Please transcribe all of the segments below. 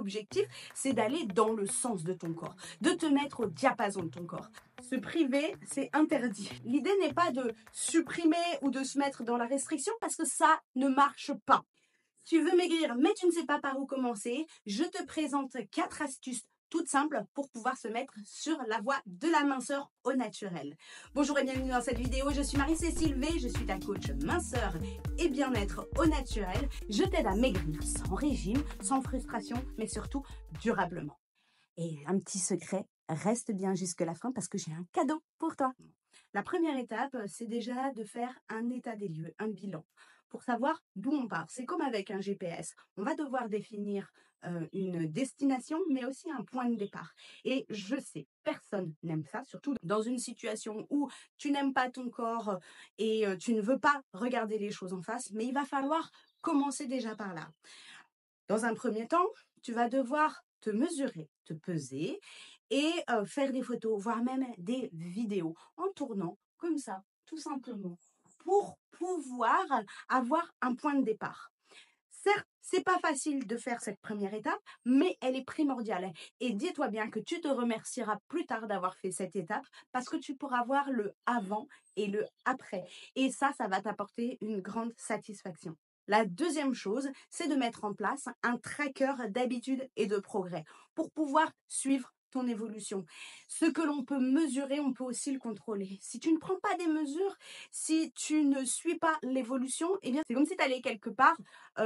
l'objectif, c'est d'aller dans le sens de ton corps, de te mettre au diapason de ton corps. Se priver, c'est interdit. L'idée n'est pas de supprimer ou de se mettre dans la restriction parce que ça ne marche pas. Si tu veux maigrir, mais tu ne sais pas par où commencer, je te présente 4 astuces toutes simples pour pouvoir se mettre sur la voie de la minceur au naturel. Bonjour et bienvenue dans cette vidéo, je suis Marie-Cécile V, je suis ta coach minceur et bien-être au naturel. Je t'aide à maigrir sans régime, sans frustration, mais surtout durablement. Et un petit secret, reste bien jusqu'à la fin parce que j'ai un cadeau pour toi. La première étape, c'est déjà de faire un état des lieux, un bilan, pour savoir d'où on part. C'est comme avec un GPS. On va devoir définir une destination, mais aussi un point de départ. Et je sais, personne n'aime ça, surtout dans une situation où tu n'aimes pas ton corps et tu ne veux pas regarder les choses en face, mais il va falloir commencer déjà par là. Dans un premier temps, tu vas devoir te mesurer, te peser et faire des photos, voire même des vidéos en tournant comme ça, tout simplement, pour pouvoir avoir un point de départ. Certes, c'est pas facile de faire cette première étape, mais elle est primordiale. Et dis-toi bien que tu te remercieras plus tard d'avoir fait cette étape parce que tu pourras voir le avant et le après. Et ça va t'apporter une grande satisfaction. La deuxième chose, c'est de mettre en place un tracker d'habitude et de progrès pour pouvoir suivre ton évolution. Ce que l'on peut mesurer, on peut aussi le contrôler. Si tu ne prends pas des mesures, si tu ne suis pas l'évolution, eh bien c'est comme si tu allais quelque part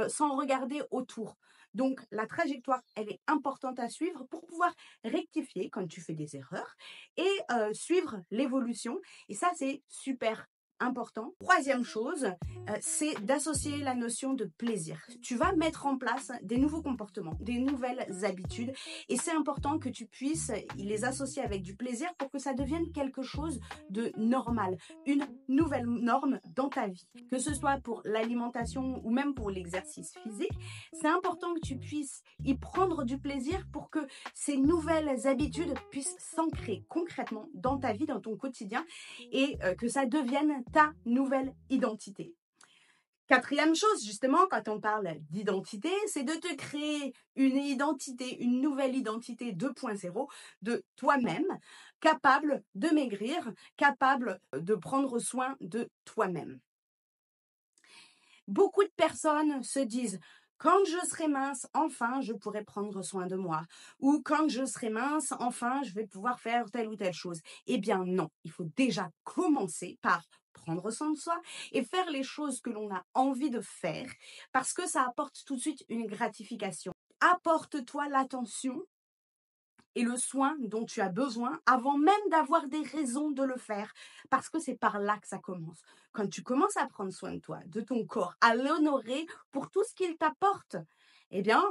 sans regarder autour. Donc la trajectoire, elle est importante à suivre pour pouvoir rectifier quand tu fais des erreurs et suivre l'évolution. Et ça, c'est super important. Troisième chose, c'est d'associer la notion de plaisir. Tu vas mettre en place des nouveaux comportements, des nouvelles habitudes et c'est important que tu puisses les associer avec du plaisir pour que ça devienne quelque chose de normal, une nouvelle norme dans ta vie. Que ce soit pour l'alimentation ou même pour l'exercice physique, c'est important que tu puisses y prendre du plaisir pour que ces nouvelles habitudes puissent s'ancrer concrètement dans ta vie, dans ton quotidien et que ça devienne ta nouvelle identité. Quatrième chose, justement, quand on parle d'identité, c'est de te créer une identité, une nouvelle identité 2.0 de toi-même, capable de maigrir, capable de prendre soin de toi-même. Beaucoup de personnes se disent quand je serai mince, enfin, je pourrai prendre soin de moi. Ou quand je serai mince, enfin, je vais pouvoir faire telle ou telle chose. Eh bien non, il faut déjà commencer par prendre soin de soi et faire les choses que l'on a envie de faire parce que ça apporte tout de suite une gratification. Apporte-toi l'attention et le soin dont tu as besoin avant même d'avoir des raisons de le faire. Parce que c'est par là que ça commence. Quand tu commences à prendre soin de toi, de ton corps, à l'honorer pour tout ce qu'il t'apporte, eh bien,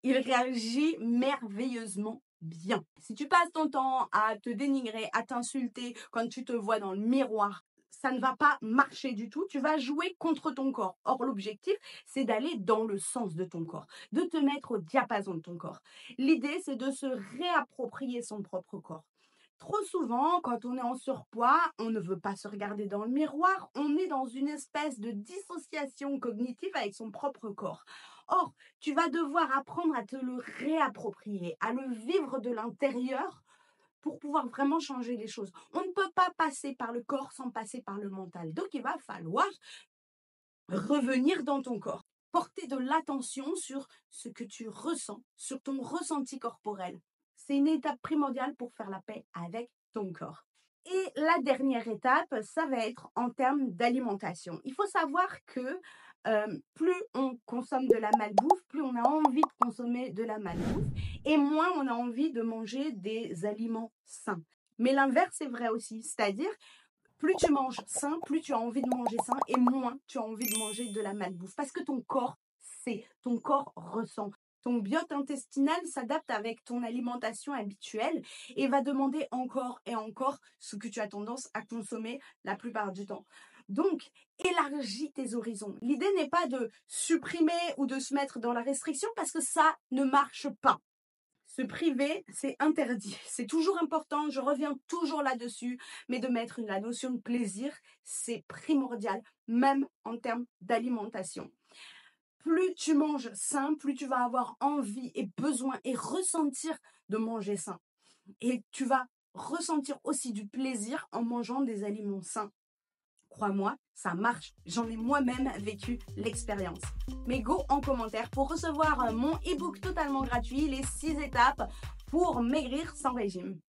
il réagit merveilleusement bien. Si tu passes ton temps à te dénigrer, à t'insulter quand tu te vois dans le miroir, ça ne va pas marcher du tout. Tu vas jouer contre ton corps. Or, l'objectif, c'est d'aller dans le sens de ton corps, de te mettre au diapason de ton corps. L'idée, c'est de se réapproprier son propre corps. Trop souvent, quand on est en surpoids, on ne veut pas se regarder dans le miroir, on est dans une espèce de dissociation cognitive avec son propre corps. Or, tu vas devoir apprendre à te le réapproprier, à le vivre de l'intérieur pour pouvoir vraiment changer les choses. On ne peut pas passer par le corps sans passer par le mental. Donc, il va falloir revenir dans ton corps. Porter de l'attention sur ce que tu ressens, sur ton ressenti corporel. C'est une étape primordiale pour faire la paix avec ton corps. Et la dernière étape, ça va être en termes d'alimentation. Il faut savoir que plus on consomme de la malbouffe, plus on a envie de consommer de la malbouffe et moins on a envie de manger des aliments sains. Mais l'inverse est vrai aussi, c'est-à-dire plus tu manges sain, plus tu as envie de manger sain et moins tu as envie de manger de la malbouffe parce que ton corps sait, ton corps ressent. Ton biote intestinal s'adapte avec ton alimentation habituelle et va demander encore et encore ce que tu as tendance à consommer la plupart du temps. Donc, élargis tes horizons. L'idée n'est pas de supprimer ou de se mettre dans la restriction parce que ça ne marche pas. Se priver, c'est interdit. C'est toujours important, je reviens toujours là-dessus, mais de mettre la notion de plaisir, c'est primordial, même en termes d'alimentation. Plus tu manges sain, plus tu vas avoir envie et besoin et ressentir de manger sain. Et tu vas ressentir aussi du plaisir en mangeant des aliments sains. Crois-moi, ça marche. J'en ai moi-même vécu l'expérience. Mais go en commentaire pour recevoir mon e-book totalement gratuit, les 6 étapes pour maigrir sans régime.